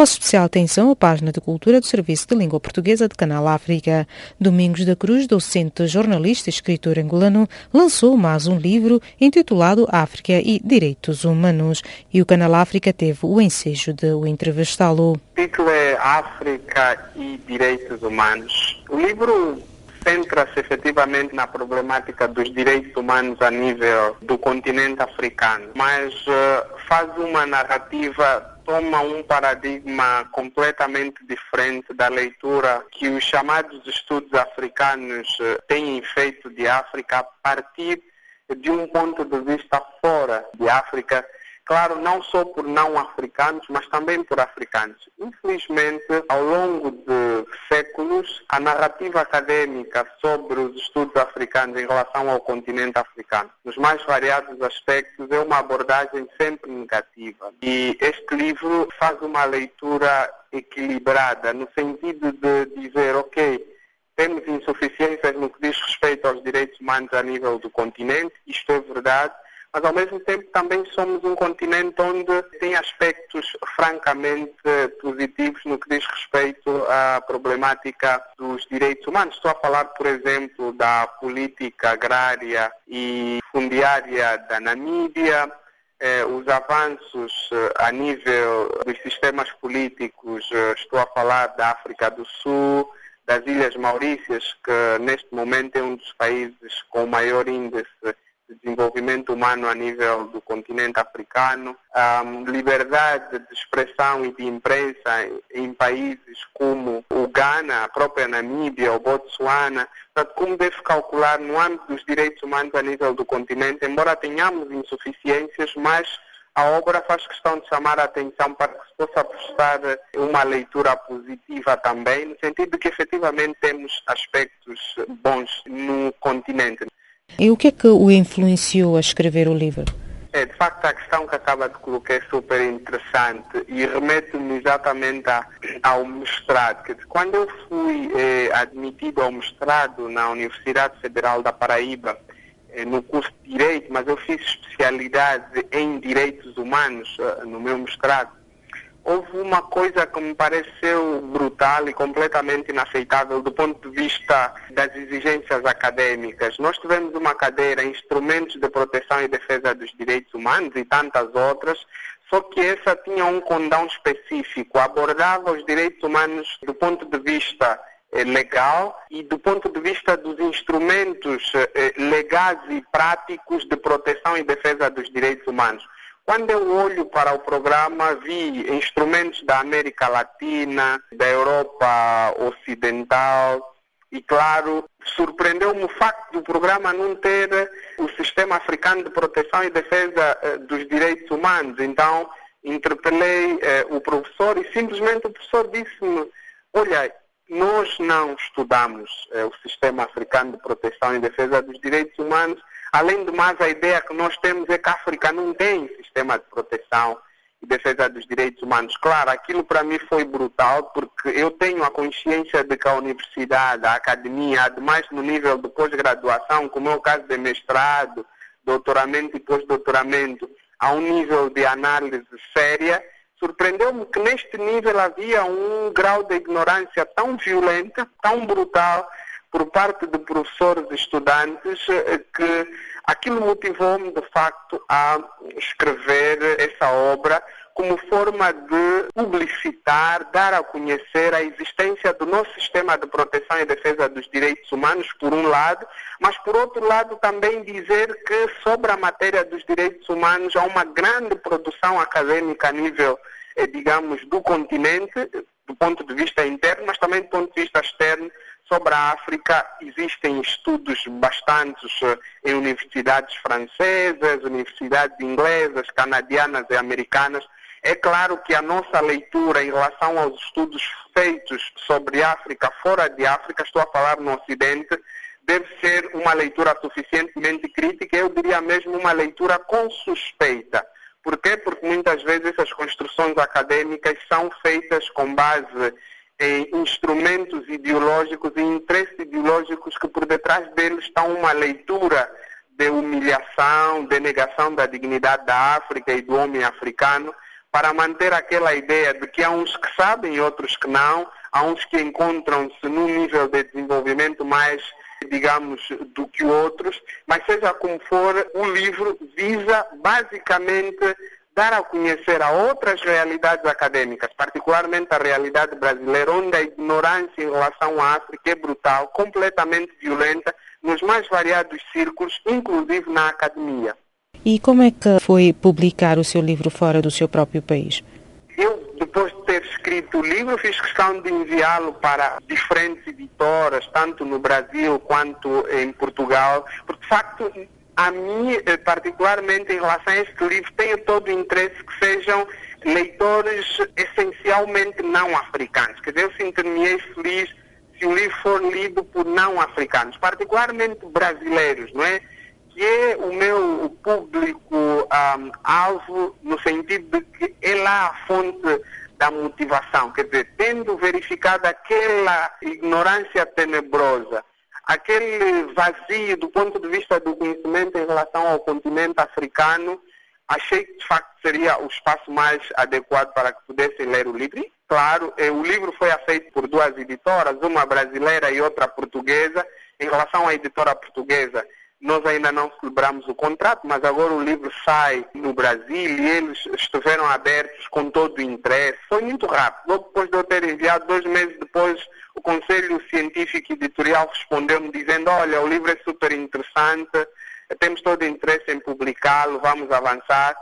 vossa especial atenção à página de cultura do Serviço de Língua Portuguesa de Canal África. Domingos da Cruz, docente, jornalista e escritor angolano, lançou mais um livro intitulado África e Direitos Humanos e o Canal África teve o ensejo de o entrevistá-lo. O título é África e Direitos Humanos. O livro centra-se efetivamente na problemática dos direitos humanos a nível do continente africano, mas faz uma narrativa, toma um paradigma completamente diferente da leitura que os chamados estudos africanos têm feito de África a partir de um ponto de vista fora de África. Claro, não só por não africanos, mas também por africanos. Infelizmente, ao longo de séculos, a narrativa acadêmica sobre os estudos africanos em relação ao continente africano, nos mais variados aspectos, é uma abordagem sempre negativa. E este livro faz uma leitura equilibrada, no sentido de dizer, ok, temos insuficiências no que diz respeito aos direitos humanos a nível do continente, isto é verdade, mas ao mesmo tempo também somos um continente onde tem aspectos francamente positivos no que diz respeito à problemática dos direitos humanos. Estou a falar, por exemplo, da política agrária e fundiária da Namíbia, os avanços a nível dos sistemas políticos, estou a falar da África do Sul, das Ilhas Maurícias, que neste momento é um dos países com maior índice de desenvolvimento humano a nível do continente africano, liberdade de expressão e de imprensa em países como o Ghana, a própria Namíbia, o Botsuana. Portanto, como deve calcular no âmbito dos direitos humanos a nível do continente, embora tenhamos insuficiências, mas a obra faz questão de chamar a atenção para que se possa prestar uma leitura positiva também, no sentido de que efetivamente temos aspectos bons no continente. E o que é que o influenciou a escrever o livro? De facto, a questão que acaba de colocar é super interessante e remete-me exatamente ao mestrado. Quando eu fui admitido ao mestrado na Universidade Federal da Paraíba, no curso de Direito, mas eu fiz especialidade em Direitos Humanos no meu mestrado, houve uma coisa que me pareceu brutal e completamente inaceitável do ponto de vista das exigências acadêmicas. Nós tivemos uma cadeira, Instrumentos de Proteção e Defesa dos Direitos Humanos e tantas outras, só que essa tinha um condão específico, abordava os direitos humanos do ponto de vista legal e do ponto de vista dos instrumentos legais e práticos de proteção e defesa dos direitos humanos. Quando eu olho para o programa, vi instrumentos da América Latina, da Europa Ocidental e, claro, surpreendeu-me o facto do programa não ter o Sistema Africano de Proteção e Defesa dos Direitos Humanos. Então, interpelei o professor e simplesmente o professor disse-me, olha, nós não estudamos o Sistema Africano de Proteção e Defesa dos Direitos Humanos. Além do mais, a ideia que nós temos é que a África não tem sistema de proteção e defesa dos direitos humanos. Claro, aquilo para mim foi brutal, porque eu tenho a consciência de que a universidade, a academia, ademais no nível de pós-graduação, como é o caso de mestrado, doutoramento e pós-doutoramento, há um nível de análise séria. Surpreendeu-me que neste nível havia um grau de ignorância tão violenta, tão brutal, por parte de professores e estudantes, que aquilo motivou-me, de facto, a escrever essa obra como forma de publicitar, dar a conhecer a existência do nosso sistema de proteção e defesa dos direitos humanos, por um lado, mas, por outro lado, também dizer que sobre a matéria dos direitos humanos há uma grande produção acadêmica a nível, digamos, do continente, do ponto de vista interno, mas também do ponto de vista externo. Sobre a África existem estudos bastantes em universidades francesas, universidades inglesas, canadianas e americanas. É claro que a nossa leitura em relação aos estudos feitos sobre África, fora de África, estou a falar no Ocidente, deve ser uma leitura suficientemente crítica, eu diria mesmo uma leitura com suspeita. Por quê? Porque muitas vezes essas construções acadêmicas são feitas com base em instrumentos ideológicos e interesses ideológicos que por detrás deles estão uma leitura de humilhação, de negação da dignidade da África e do homem africano, para manter aquela ideia de que há uns que sabem e outros que não, há uns que encontram-se num nível de desenvolvimento mais, digamos, do que outros, mas seja como for, o livro visa basicamente dar a conhecer a outras realidades acadêmicas, particularmente a realidade brasileira, onde a ignorância em relação à África é brutal, completamente violenta, nos mais variados círculos, inclusive na academia. E como é que foi publicar o seu livro fora do seu próprio país? Eu, depois de ter escrito o livro, fiz questão de enviá-lo para diferentes editoras, tanto no Brasil quanto em Portugal, porque de facto, a mim, particularmente em relação a este livro, tenho todo o interesse que sejam leitores essencialmente não africanos. Quer dizer, eu sinto-me feliz se o livro for lido por não africanos, particularmente brasileiros, não é? Que é o meu público alvo, no sentido de que é lá a fonte da motivação, quer dizer, tendo verificado aquela ignorância tenebrosa, aquele vazio do ponto de vista do conhecimento em relação ao continente africano, achei que de facto seria o espaço mais adequado para que pudessem ler o livro. E, claro, o livro foi aceito por duas editoras, uma brasileira e outra portuguesa. Em relação à editora portuguesa, nós ainda não celebramos o contrato, mas agora o livro sai no Brasil e eles estiveram abertos com todo o interesse. Foi muito rápido. Logo depois de eu ter enviado, 2 meses depois, o Conselho Científico Editorial respondeu-me dizendo: olha, o livro é super interessante, temos todo o interesse em publicá-lo, vamos avançar.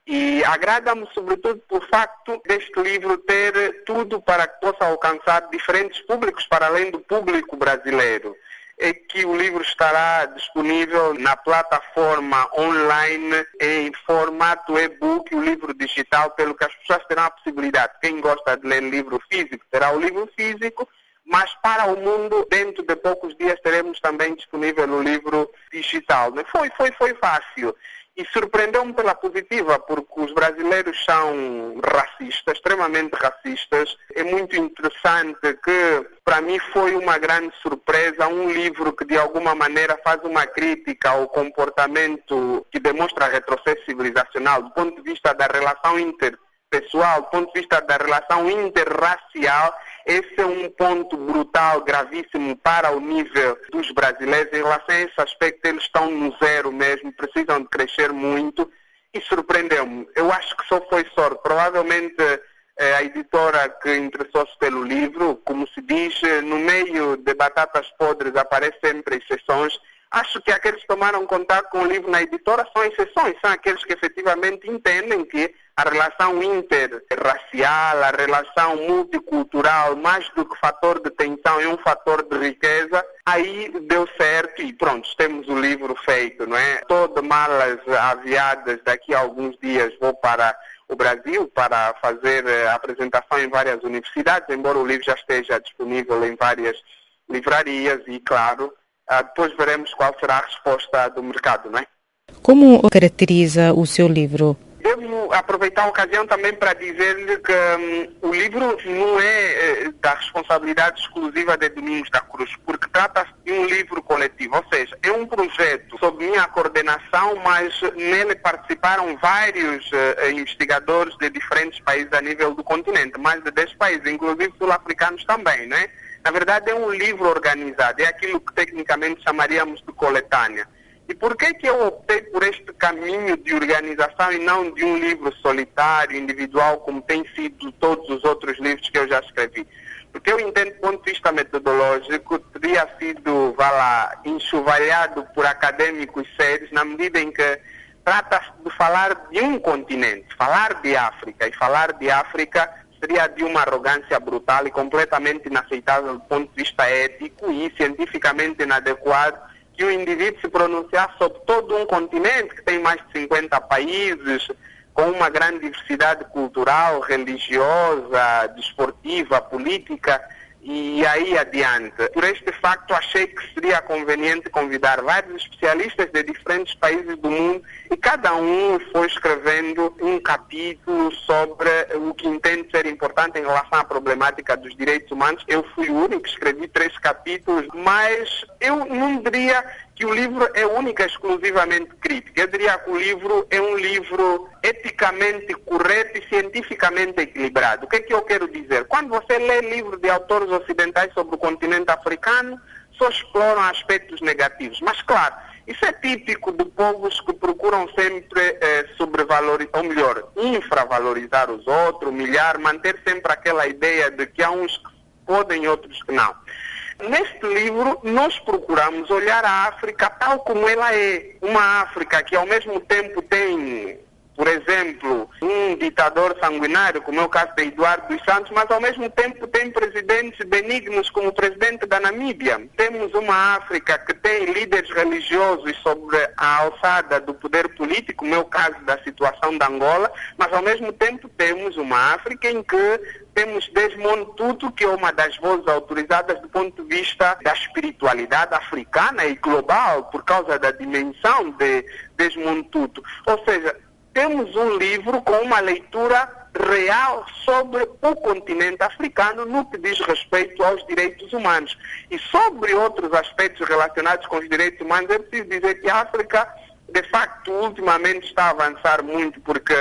E agrada-me sobretudo por facto deste livro ter tudo para que possa alcançar diferentes públicos, para além do público brasileiro. É que o livro estará disponível na plataforma online em formato e-book, o livro digital, pelo que as pessoas terão a possibilidade. Quem gosta de ler livro físico terá o livro físico, mas para o mundo, dentro de poucos dias, teremos também disponível o livro digital. Foi fácil. E surpreendeu-me pela positiva, porque os brasileiros são racistas, extremamente racistas. É muito interessante que, para mim, foi uma grande surpresa, um livro que, de alguma maneira, faz uma crítica ao comportamento que demonstra retrocesso civilizacional, do ponto de vista da relação interpessoal, do ponto de vista da relação interracial. Esse é um ponto brutal, gravíssimo para o nível dos brasileiros. Em relação a esse aspecto, eles estão no zero mesmo, precisam de crescer muito e surpreendeu-me. Eu acho que só foi sorte. Provavelmente a editora que interessou-se pelo livro, como se diz, no meio de batatas podres aparecem sempre exceções. Acho que aqueles que tomaram contato com o livro na editora são exceções, são aqueles que efetivamente entendem que a relação interracial, a relação multicultural, mais do que fator de tensão, é um fator de riqueza. Aí deu certo e pronto, temos o livro feito, não é? Estou de malas aviadas, daqui a alguns dias vou para o Brasil para fazer a apresentação em várias universidades, embora o livro já esteja disponível em várias livrarias e, claro, depois veremos qual será a resposta do mercado, não é? Como caracteriza o seu livro? Devo aproveitar a ocasião também para dizer-lhe que o livro não é da responsabilidade exclusiva de Domingos da Cruz, porque trata-se de um livro coletivo, ou seja, é um projeto sob minha coordenação, mas nele participaram vários investigadores de diferentes países a nível do continente, mais de 10 países, inclusive sul-africanos também, né? Na verdade é um livro organizado, é aquilo que tecnicamente chamaríamos de coletânea. E por que eu optei por este caminho de organização e não de um livro solitário, individual, como tem sido todos os outros livros que eu já escrevi? Porque eu entendo, do ponto de vista metodológico, teria sido, enxovalhado por acadêmicos sérios, na medida em que trata-se de falar de um continente, falar de África. E falar de África seria de uma arrogância brutal e completamente inaceitável do ponto de vista ético e cientificamente inadequado que o indivíduo se pronunciar sobre todo um continente que tem mais de 50 países, com uma grande diversidade cultural, religiosa, desportiva, política e aí adiante. Por este facto, achei que seria conveniente convidar vários especialistas de diferentes países do mundo e cada um foi escrevendo um capítulo sobre o que entende ser importante em relação à problemática dos direitos humanos. Eu fui o único que escrevi 3 capítulos, mas eu não diria que o livro é única e exclusivamente crítico. Eu diria que o livro é um livro eticamente correto e cientificamente equilibrado. O que é que eu quero dizer? Quando você lê livros de autores ocidentais sobre o continente africano, só exploram aspectos negativos. Mas, claro, isso é típico de povos que procuram sempre sobrevalorizar, ou melhor, infravalorizar os outros, humilhar, manter sempre aquela ideia de que há uns que podem e outros que não. Neste livro, nós procuramos olhar a África tal como ela é. Uma África que, ao mesmo tempo, tem, por exemplo, um ditador sanguinário, como é o caso de Eduardo dos Santos, mas, ao mesmo tempo, tem presidentes benignos, como o presidente da Namíbia. Temos uma África que tem líderes religiosos sobre a alçada do poder político, como é o caso da situação da Angola, mas, ao mesmo tempo, temos uma África em que temos Desmond Tutu, que é uma das vozes autorizadas do ponto de vista da espiritualidade africana e global, por causa da dimensão de Desmond Tutu. Ou seja, temos um livro com uma leitura real sobre o continente africano no que diz respeito aos direitos humanos. E sobre outros aspectos relacionados com os direitos humanos, é preciso dizer que a África, de facto, ultimamente está a avançar muito, porque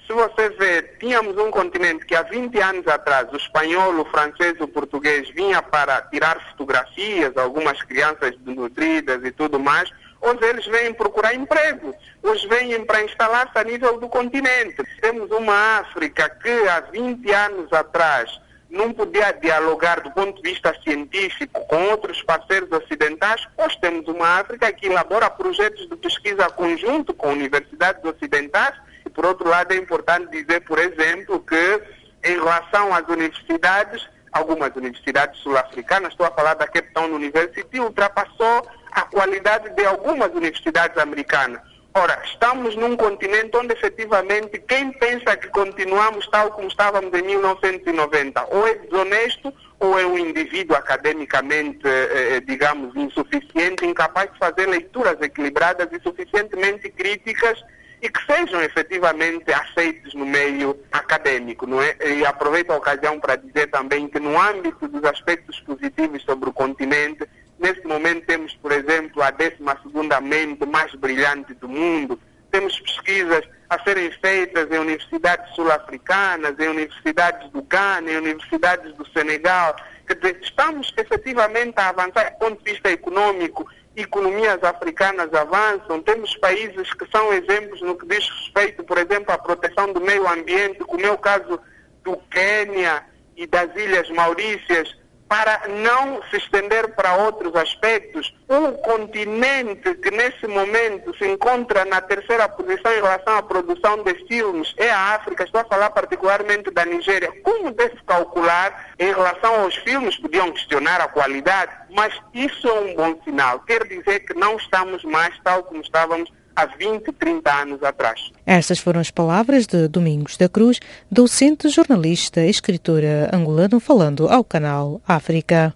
se você ver, tínhamos um continente que há 20 anos atrás, o espanhol, o francês, o português vinha para tirar fotografias, algumas crianças desnutridas e tudo mais. Hoje eles vêm procurar emprego, hoje vêm para instalar-se a nível do continente. Temos uma África que há 20 anos atrás não podia dialogar do ponto de vista científico com outros parceiros ocidentais. Hoje temos uma África que elabora projetos de pesquisa conjunto com universidades ocidentais. E, por outro lado, é importante dizer, por exemplo, que em relação às universidades, algumas universidades sul-africanas, estou a falar da Cape Town University, ultrapassou a qualidade de algumas universidades americanas. Ora, estamos num continente onde efetivamente quem pensa que continuamos tal como estávamos em 1990 ou é desonesto ou é um indivíduo academicamente, digamos, insuficiente, incapaz de fazer leituras equilibradas e suficientemente críticas e que sejam efetivamente aceitos no meio acadêmico, não é? E aproveito a ocasião para dizer também que no âmbito dos aspectos positivos sobre o continente, neste momento temos, por exemplo, a 12ª mente mais brilhante do mundo. Temos pesquisas a serem feitas em universidades sul-africanas, em universidades do Ghana, em universidades do Senegal. Quer dizer, estamos efetivamente a avançar do ponto de vista econômico. Economias africanas avançam, temos países que são exemplos no que diz respeito, por exemplo, à proteção do meio ambiente, como é o caso do Quênia e das Ilhas Maurícias, para não se estender para outros aspectos. Um continente que nesse momento se encontra na 3ª posição em relação à produção de filmes é a África. Estou a falar particularmente da Nigéria. Como deve calcular em relação aos filmes? Podiam questionar a qualidade, mas isso é um bom sinal. Quer dizer que não estamos mais tal como estávamos há 20, 30 anos atrás. Estas foram as palavras de Domingos da Cruz, docente, jornalista e escritora angolano, falando ao canal África.